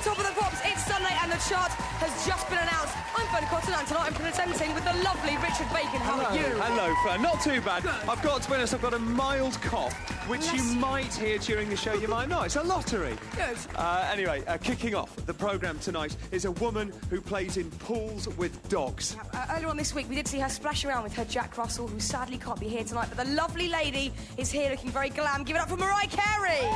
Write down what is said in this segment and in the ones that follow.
Top of the Pops, it's Sunday and the chart has just been announced. I'm Fern Cotton and tonight I'm presenting with the lovely Richard Bacon. How are you? Hello, Fern. Not too bad. I've got to be honest, I've got a mild cough, which you might hear during the show, you might not. It's a lottery. Good. Anyway, kicking off the programme tonight is a woman who plays in pools with dogs. Earlier on this week, we did see her splash around with her Jack Russell, who sadly can't be here tonight, but the lovely lady is here looking very glam. Give it up for Mariah Carey.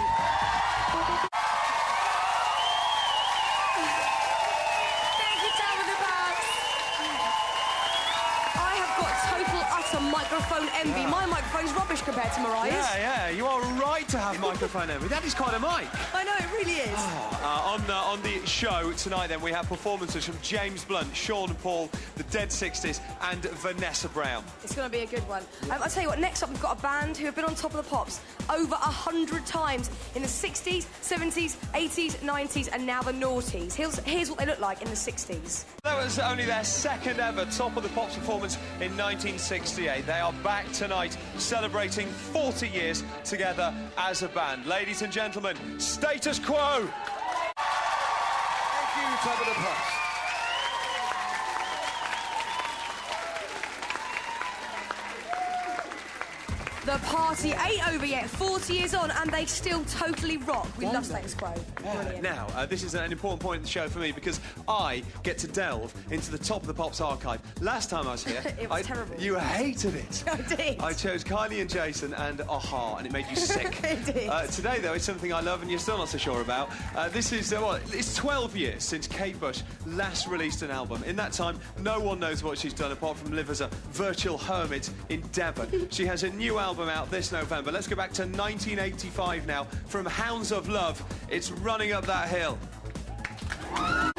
Microphone envy. Yeah. My microphone's rubbish compared to Mariah's. Yeah, you are right to have microphone envy. That is quite a mic. I know, it really is. On the show tonight, then, we have performances from James Blunt, Sean Paul, the Dead 60s, and Vanessa Brown. It's going to be a good one. I'll tell you what, next up we've got a band who have been on Top of the Pops over 100 times in the 60s, 70s, 80s, 90s, and now the noughties. Here's what they look like in the 60s. That was only their second ever Top of the Pops performance in 1968. They are back tonight celebrating 40 years together as a band. Ladies and gentlemen, Status Quo! Thank you, Top of the Pops. The party ain't over yet, 40 years on, and they still totally rock. We love Status Quo. Brilliant. Now, this is an important point in the show for me because I get to delve into the Top of the Pops archive. Last time I was here... It was terrible. You hated it. I did. I chose Kylie and Jason and Aha, and it made you sick. It did. Today, though, it's something I love and you're still not so sure about. This is, it's 12 years since Kate Bush last released an album. In that time, no one knows what she's done apart from live as a virtual hermit in Devon. She has a new album out this November. Let's go back to 1985 now. From Hounds of Love, it's Running Up That Hill. I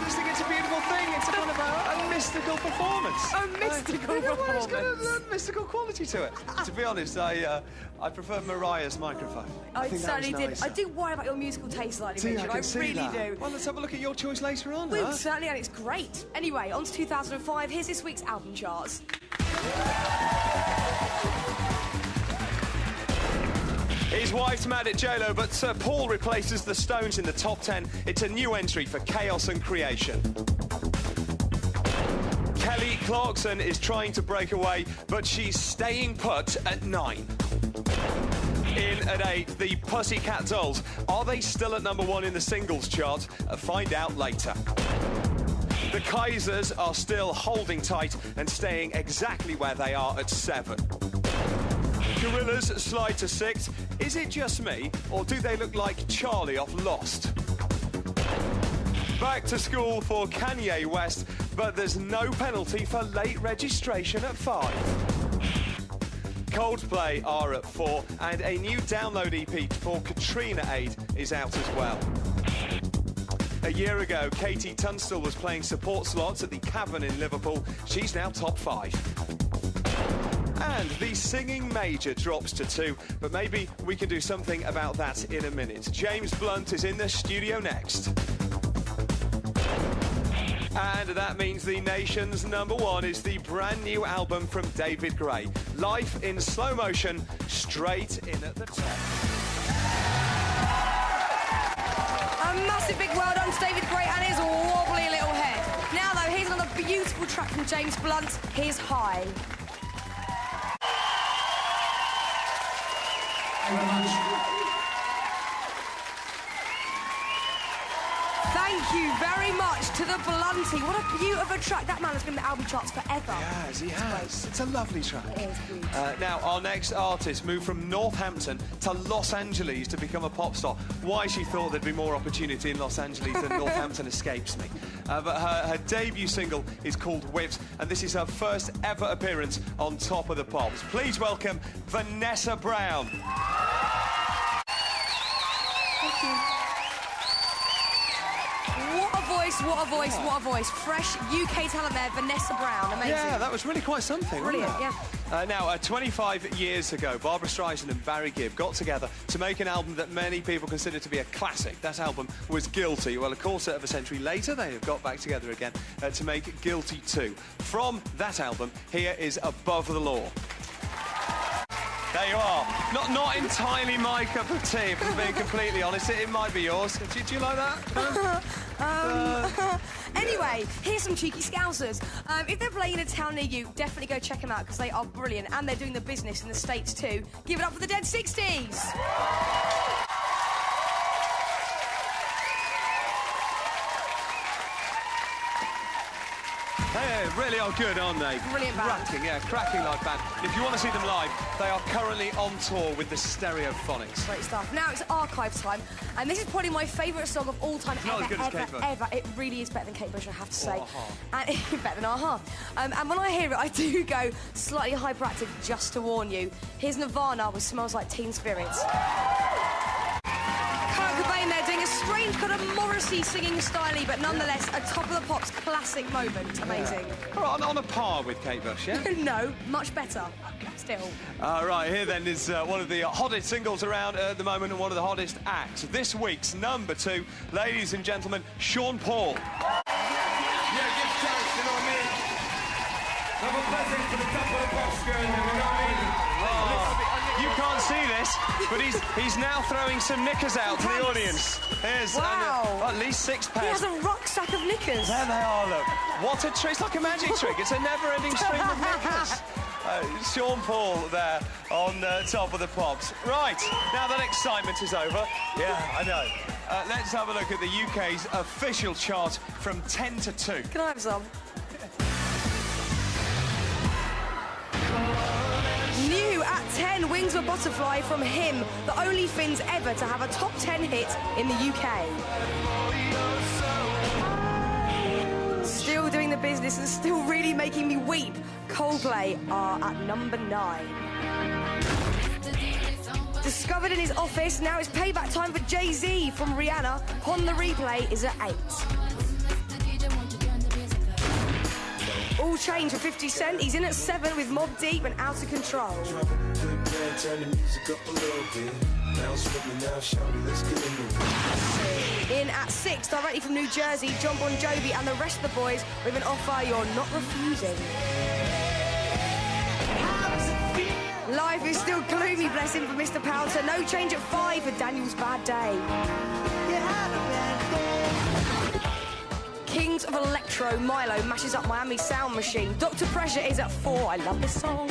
just think it's a beautiful thing. It's a kind of a mystical performance. A mystical performance. It's got a mystical quality to it. To be honest, I prefer Mariah's microphone. I certainly did. I do worry about your musical taste slightly, Richard. I really do. Well, let's have a look at your choice later on. Certainly, and it's great. Anyway, on to 2005. Here's this week's album charts. His wife's mad at J-Lo, but Sir Paul replaces the Stones in the top 10. It's a new entry for Chaos and Creation. Kelly Clarkson is trying to break away, but she's staying put at 9. In at 8, the Pussycat Dolls. Are they still at #1 in the singles chart? Find out later. The Kaisers are still holding tight and staying exactly where they are at 7. Gorillaz slide to 6. Is it just me, or do they look like Charlie off Lost? Back to school for Kanye West, but there's no penalty for late registration at 5. Coldplay are at 4, and a new download EP for Katrina Aid is out as well. A year ago, Katie Tunstall was playing support slots at the Cavern in Liverpool. She's now top 5. And the singing major drops to 2, but maybe we can do something about that in a minute. James Blunt is in the studio next. And that means the nation's #1 is the brand new album from David Gray. Life in Slow Motion, straight in at the top. A massive big well done to David Gray and his wobbly little head. Now, though, here's another beautiful track from James Blunt. Here's High. Thank you very much to the Blunty. What a beautiful track. That man has been in the album charts forever. He has. It's a lovely track. It is beautiful. Now, our next artist moved from Northampton to Los Angeles to become a pop star. Why she thought there'd be more opportunity in Los Angeles than Northampton escapes me. But her debut single is called Whips, and this is her first ever appearance on Top of the Pops. Please welcome Vanessa Brown. Thank you. What a voice, what a voice. Fresh UK talent there, Vanessa Brown. Amazing. Yeah, that was really quite something, Brilliant, wasn't it? yeah. Now, 25 years ago, Barbra Streisand and Barry Gibb got together to make an album that many people consider to be a classic. That album was Guilty. Well, a quarter of a century later, they have got back together again to make Guilty 2. From that album, here is Above the Law. There you are. Not entirely my cup of tea, if I'm being completely honest. It might be yours. Do you like that? Anyway, here's some cheeky Scousers. If they're playing in a town near you, definitely go check them out because they are brilliant and they're doing the business in the States too. Give it up for the Dead 60s. They really are good, aren't they? Brilliant band. Cracking live band. If you want to see them live, they are currently on tour with the Stereophonics. Great stuff. Now it's archive time, and this is probably my favourite song of all time. Not as good as Kate Bush. Ever. It really is better than Kate Bush, I have to say. A-ha. And better than A-ha. And when I hear it, I do go slightly hyperactive, just to warn you. Here's Nirvana with Smells Like Teen Spirits. Kurt Cobain there doing a strange kind of Morrissey singing styly, but nonetheless a Top of the Pops classic moment. Amazing. All right, on a par with Kate Bush, yeah? No, much better. Still. Right, here then is one of the hottest singles around at the moment and one of the hottest acts. This week's number 2, ladies and gentlemen, Sean Paul. Yeah, give thanks, you know what I mean? Have a blessing for the Top of the Pops girl, you know what I mean? You can't see this, but he's now throwing some knickers out to the audience. Here's Wow. at least 6 He pairs. has a rucksack of knickers. There they are, look. What a trick. It's like a magic trick. It's a never-ending stream of knickers. Sean Paul there on Top of the Pops. Right, now that excitement is over. Yeah, I know. Let's have a look at the UK's official chart from 10 to 2. Can I have some? New at 10, Wings of a Butterfly from him, the only Finns ever to have a top 10 hit in the UK. Still doing the business and still really making me weep. Coldplay are at number 9. Discovered in his office, now it's payback time for Jay-Z from Rihanna. On the Replay is at 8. All change for 50 Cent. He's in at 7 with Mobb Deep and Out of Control. In at 6, directly from New Jersey, John Bon Jovi and the rest of the boys with an offer you're not refusing. Life is still gloomy, bless him, for Mr. Pouncer. No change at 5 for Daniel's Bad Day. Kings of Electro, Milo mashes up Miami Sound Machine. Dr. Pressure is at 4. I love this song.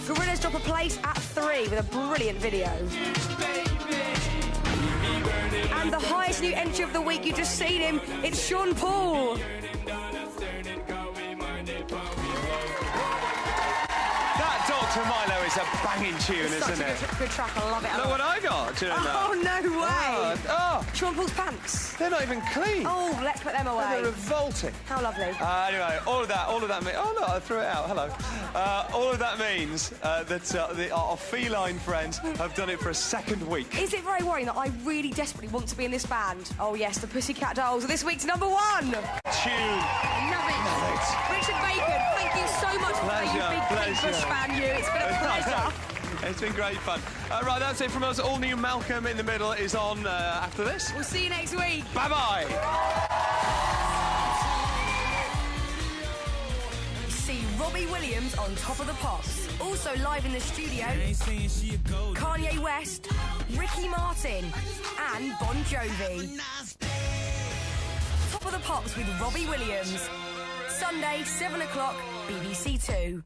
Gorillaz drop a place at 3 with a brilliant video. And the highest new entry of the week, you just seen him, it's Sean Paul. That Dr. Milo is a banging tune, Such isn't a it? good track, I love it. Look what I got. Do you know that? Oh, no way. Oh, Sean Paul's pants. they're not even clean. Oh, let's put them away. They're revolting. How lovely. Anyway, all of that means... Oh, look, I threw it out. Hello. All of that means that our feline friends have done it for a second week. Is it very worrying that I really desperately want to be in this band? Oh, yes, the Pussycat Dolls are this week's number 1. Tune. Love it. Richard Bacon, thank you so much for that, you big Kate Bush fan, you. It's been a pleasure. It's been great fun. Right, that's it from us. All new Malcolm in the Middle is on after this. We'll see you next week. Bye-bye. See Robbie Williams on Top of the Pops. Also live in the studio, Kanye West, Ricky Martin, and Bon Jovi. Top of the Pops with Robbie Williams. Sunday, 7 o'clock, BBC 2.